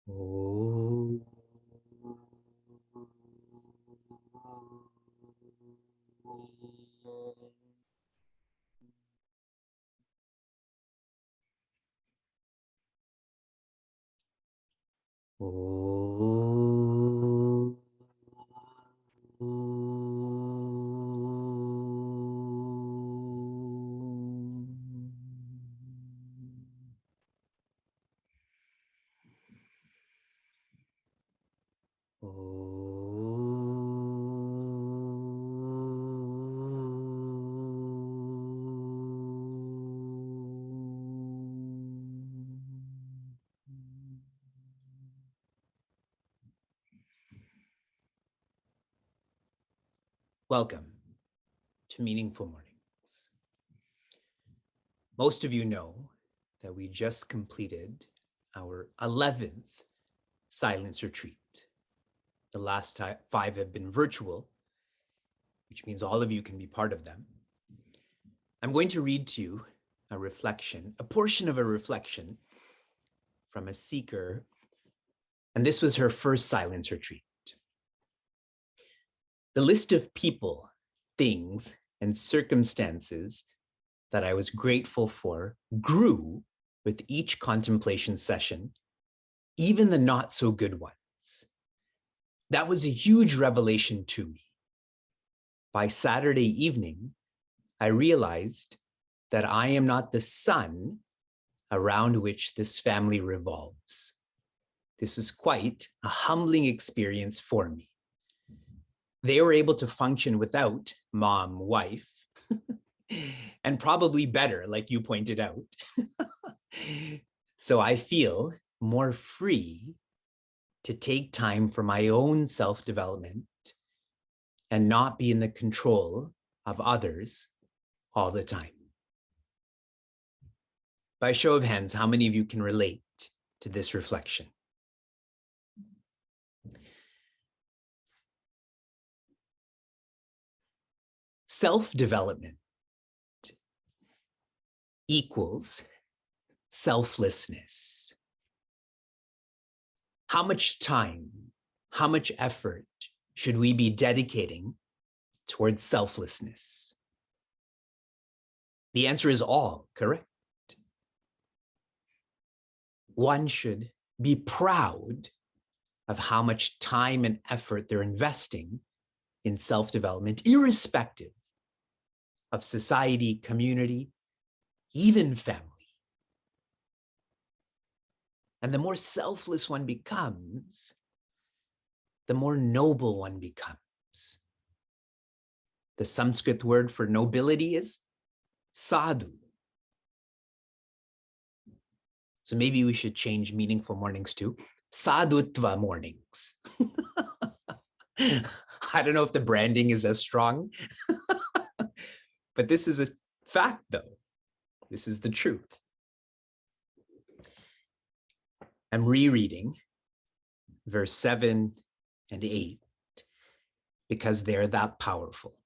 Oh. Oh. Welcome to Meaningful Mornings. Most of you know that we just completed our 11th silence retreat. The last 5 have been virtual, which means all of you can be part of them. I'm going to read to you a reflection, a portion of a reflection from a seeker, and this was her first silence retreat. The list of people, things, and circumstances that I was grateful for grew with each contemplation session, even the not so good ones. That was a huge revelation to me. By Saturday evening, I realized that I am not the sun around which this family revolves. This is quite a humbling experience for me. They were able to function without mom, wife, and probably better, like you pointed out. So I feel more free to take time for my own self-development and not be in the control of others all the time. By a show of hands, how many of you can relate to this reflection? Self-development equals selflessness. How much time, how much effort should we be dedicating towards selflessness? The answer is all, correct? One should be proud of how much time and effort they're investing in self-development, irrespective of society, community, even family. And the more selfless one becomes, the more noble one becomes. The Sanskrit word for nobility is sadhu. So maybe we should change meaningful mornings to sadhutva mornings. I don't know if the branding is as strong, but this is a fact though. This is the truth. I'm rereading verse 7 and 8 because they're that powerful.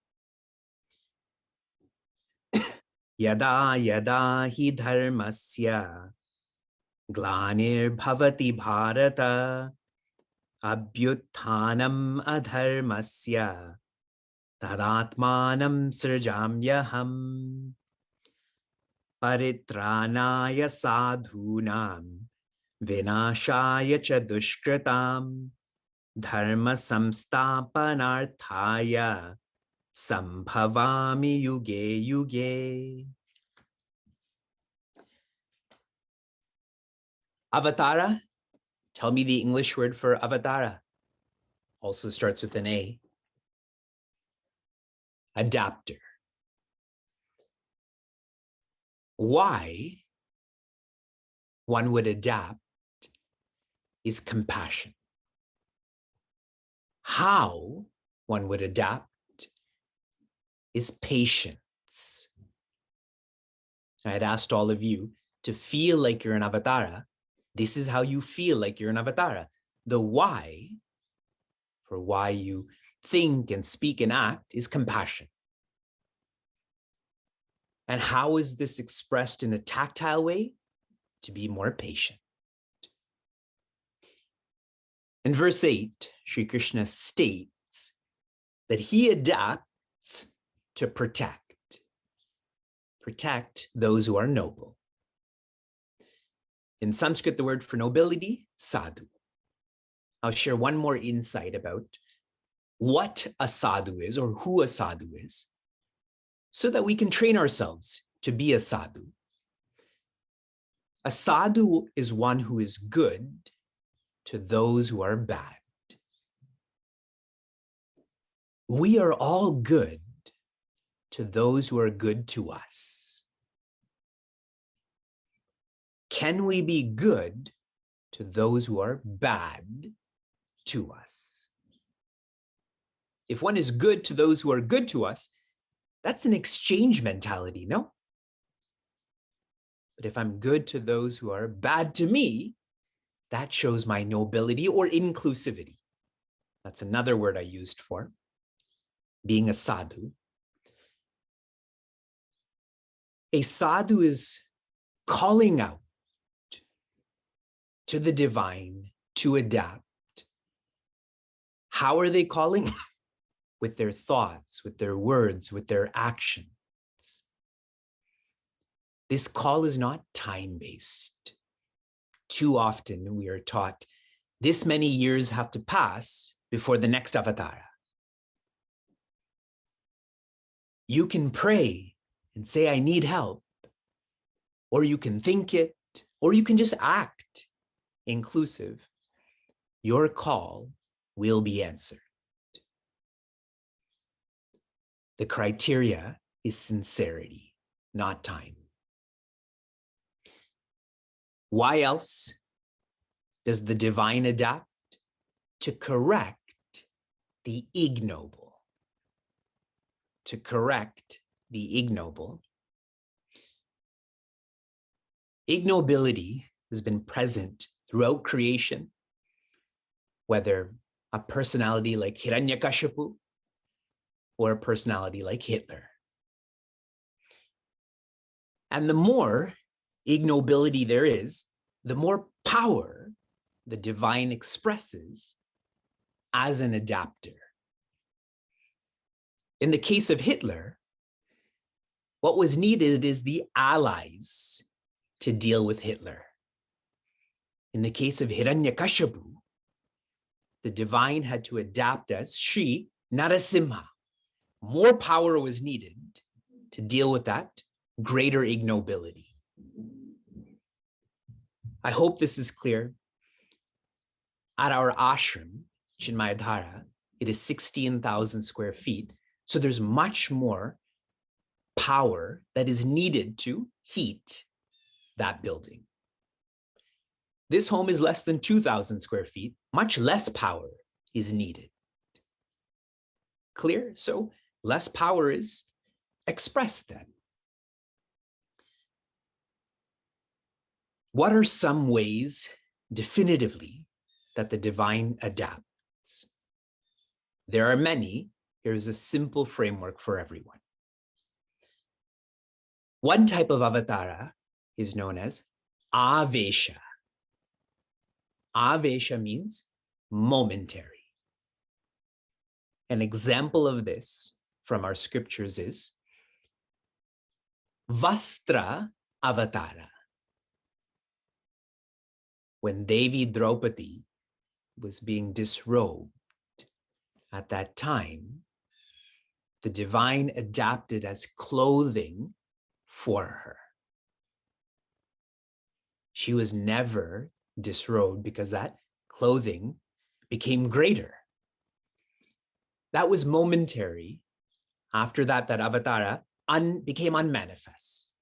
Yada yada hi dharmasya glanir bhavati bharata abhyuthanam adharmasya tadatmanam srajamyaham paritranaya sadhunam vinashaya cha dushkritam dharma samstapanarthaya sambhavami yuge yuge. Avatara, tell me the English word for avatara. Also starts with an A. Adapter. Why one would adapt is compassion. How one would adapt is patience. I had asked all of you to feel like you're an avatara. This is how you feel like you're an avatara. The why, for why you think and speak and act, is compassion. And how is this expressed in a tactile way? To be more patient. In verse 8, Sri Krishna states that he adapts to protect those who are noble. In Sanskrit, the word for nobility, sadhu. I'll share one more insight about what a sadhu is or who a sadhu is, so that we can train ourselves to be a sadhu. A sadhu is one who is good to those who are bad. We are all good to those who are good to us. Can we be good to those who are bad to us? If one is good to those who are good to us, that's an exchange mentality, no? But if I'm good to those who are bad to me, that shows my nobility or inclusivity. That's another word I used for being a sadhu. A sadhu is calling out to the divine to adapt. How are they calling? With their thoughts, with their words, with their actions. This call is not time-based. Too often we are taught this many years have to pass before the next avatar. You can pray and say, I need help, or you can think it, or you can just act inclusive. Your call will be answered. The criteria is sincerity, not time. Why else does the divine adapt? To correct the ignoble. To correct the ignoble. Ignobility has been present throughout creation, whether a personality like Hiranyakashipu or a personality like Hitler. And the more ignobility there is, the more power the divine expresses as an adapter. In the case of Hitler, what was needed is the allies to deal with Hitler. In the case of Hiranyakashipu, the divine had to adapt as Sri Narasimha. More power was needed to deal with that greater ignobility. I hope this is clear. At our ashram, Chinmayadhara, it is 16,000 square feet. So there's much more power that is needed to heat that building. This home is less than 2,000 square feet. Much less power is needed. Clear? So less power is expressed then. What are some ways, definitively, that the divine adapts? There are many. Here's a simple framework for everyone. One type of avatara is known as avesha. Avesha means momentary. An example of this from our scriptures is Vastra Avatara. When Devi Draupadi was being disrobed at that time, the divine adapted as clothing for her. She was never disrobed because that clothing became greater. That was momentary. After that, that avatara became unmanifest.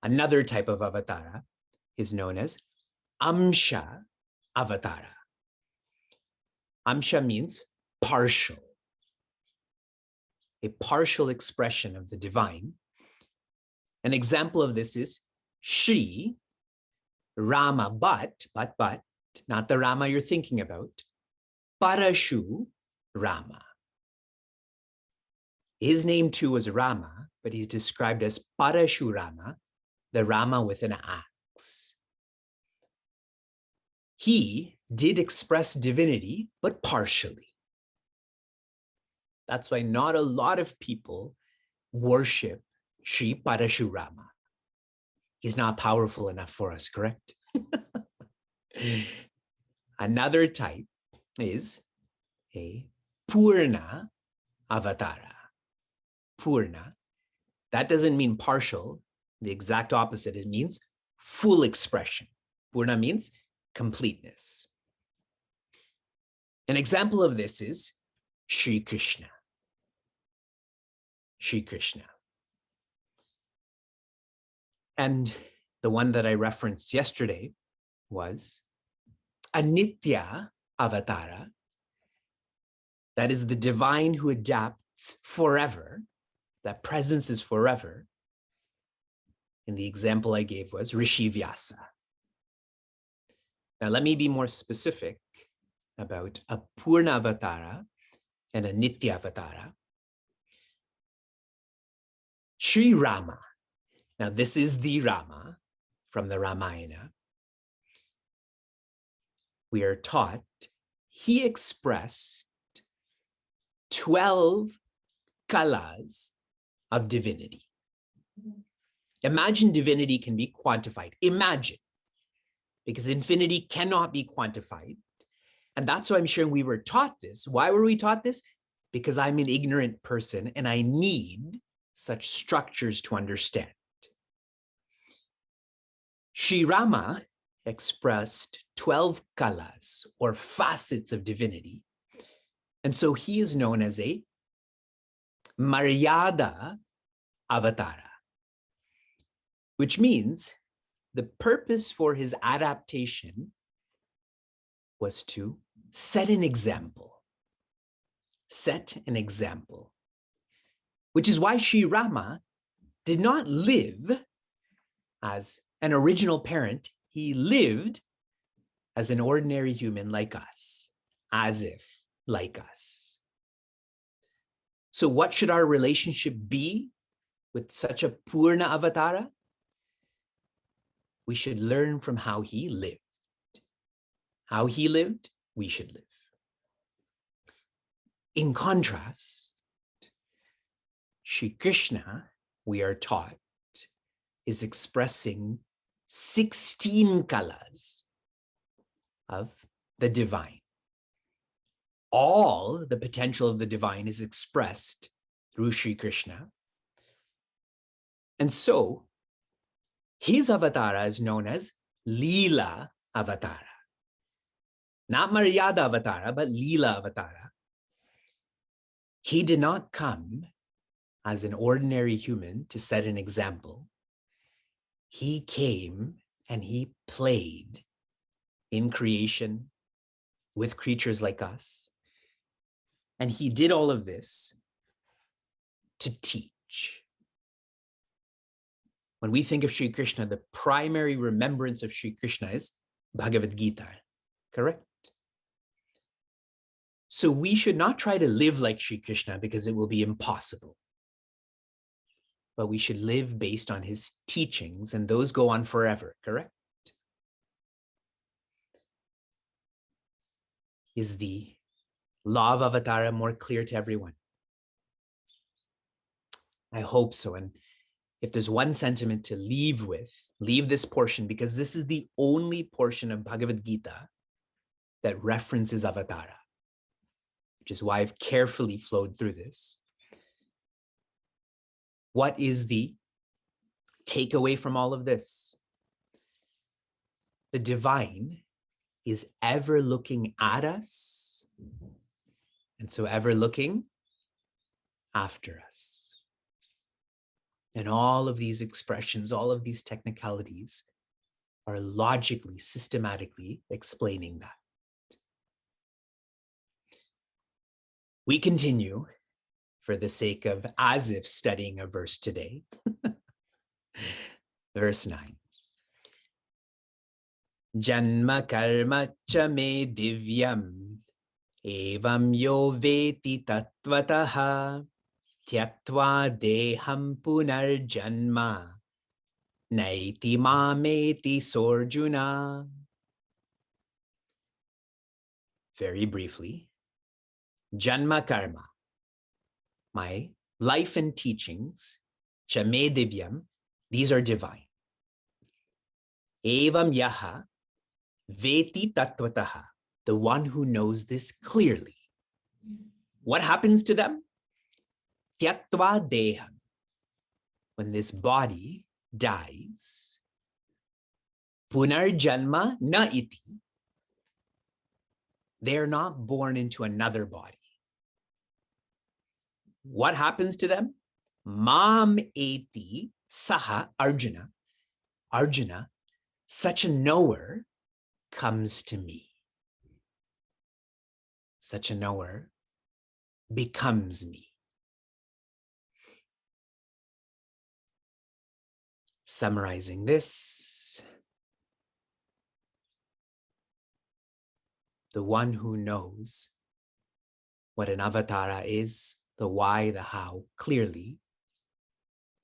Another type of avatara is known as Amsha Avatara. Amsha means partial. A partial expression of the divine. An example of this is Shri Rama, but, not the Rama you're thinking about, Parashu Rama. His name too was Rama, but he's described as Parashu Rama, the Rama with an axe. he did express divinity, but partially. That's why not a lot of people worship Sri Parashurama. He's not powerful enough for us, correct? Another type is a Purna Avatara. Purna. That doesn't mean partial. The exact opposite. It means full expression. Purna means completeness. An example of this is Sri Krishna. Sri Krishna. And the one that I referenced yesterday was a Nitya Avatara. That is the divine who adapts forever. That presence is forever. And the example I gave was Rishi Vyasa. Now let me be more specific about a Purna Avatara and a Nitya Avatara. Sri Rama. Now this is the Rama from the Ramayana. We are taught he expressed 12 kalas of divinity. Imagine divinity can be quantified. Imagine, because infinity cannot be quantified. And that's why I'm sharing we were taught this. Why were we taught this? Because I'm an ignorant person and I need such structures to understand. Sri Rama expressed 12 kalas or facets of divinity. And so he is known as a Maryada Avatara, which means the purpose for his adaptation was to set an example. Set an example. Which is why Sri Rama did not live as an original parent. He lived as an ordinary human like us, as if like us. So what should our relationship be with such a Purna Avatara? We should learn from how he lived. How he lived, we should live. In contrast, Sri Krishna, we are taught, is expressing 16 kalas of the divine. All the potential of the divine is expressed through Sri Krishna. And so his avatara is known as Leela Avatara. Not Maryada Avatara, but Leela Avatara. He did not come as an ordinary human to set an example. He came and he played in creation with creatures like us. And he did all of this to teach. When we think of Sri Krishna, the primary remembrance of Sri Krishna is Bhagavad Gita, correct? So we should not try to live like Sri Krishna because it will be impossible. But we should live based on his teachings, and those go on forever, correct? Is the law of Avatara more clear to everyone? I hope so. And if there's one sentiment to leave with, leave this portion, because this is the only portion of Bhagavad Gita that references Avatara, which is why I've carefully flowed through this. What is the takeaway from all of this? The divine is ever looking at us, and so ever looking after us. And all of these expressions, all of these technicalities are logically, systematically explaining that. We continue for the sake of as if studying a verse today. Verse 9. Janma karma cha me divyam evam yo veti tattvataha tyaktva deham punar janma naiti mameti sorjuna. very briefly, Janma Karma, my life and teachings, Chame Divyam, these are divine. Evam Yaha, Veti Tattvataha, the one who knows this clearly. What happens to them? Tyaktva Deham, when this body dies, Punarjanma na iti, they are not born into another body. What happens to them? Mam eti saha Arjuna. Arjuna, such a knower, comes to me. Such a knower becomes me. Summarizing this, the one who knows what an avatara is, the why, the how, clearly,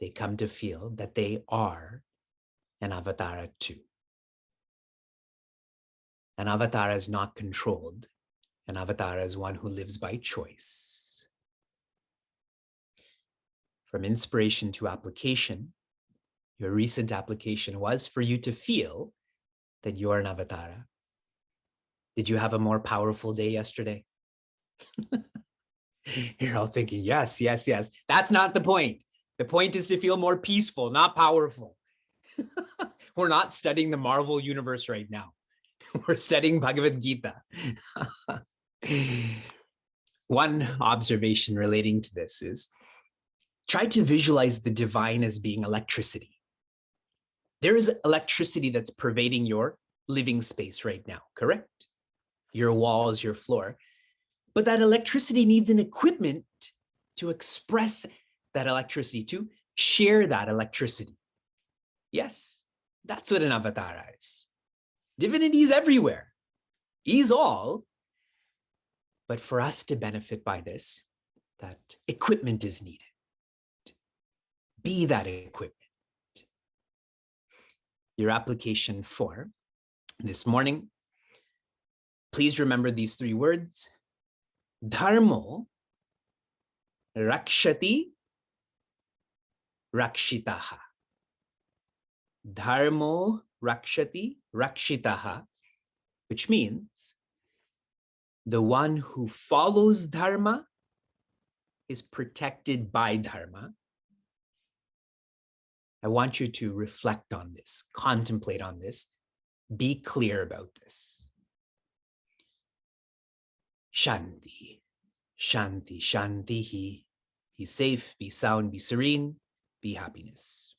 they come to feel that they are an avatara too. An avatara is not controlled. An avatara is one who lives by choice. From inspiration to application, your recent application was for you to feel that you're an avatara. Did you have a more powerful day yesterday? You're all thinking, yes, yes, yes. That's not the point. The point is to feel more peaceful, not powerful. We're not studying the Marvel universe right now. We're studying Bhagavad Gita. One observation relating to this is try to visualize the divine as being electricity. There is electricity that's pervading your living space right now, correct? Your walls, your floor. But that electricity needs an equipment to express that electricity, to share that electricity. Yes, that's what an avatara is. Divinity is everywhere. He's all. But for us to benefit by this, that equipment is needed. Be that equipment. Your application for this morning, please remember these three words. Dharmo rakshati rakshitaha. Dharmo rakshati rakshitaha, which means the one who follows dharma is protected by dharma. I want you to reflect on this, contemplate on this, be clear about this. Shanti, shanti, shantihi. Be safe, be sound, be serene, be happiness.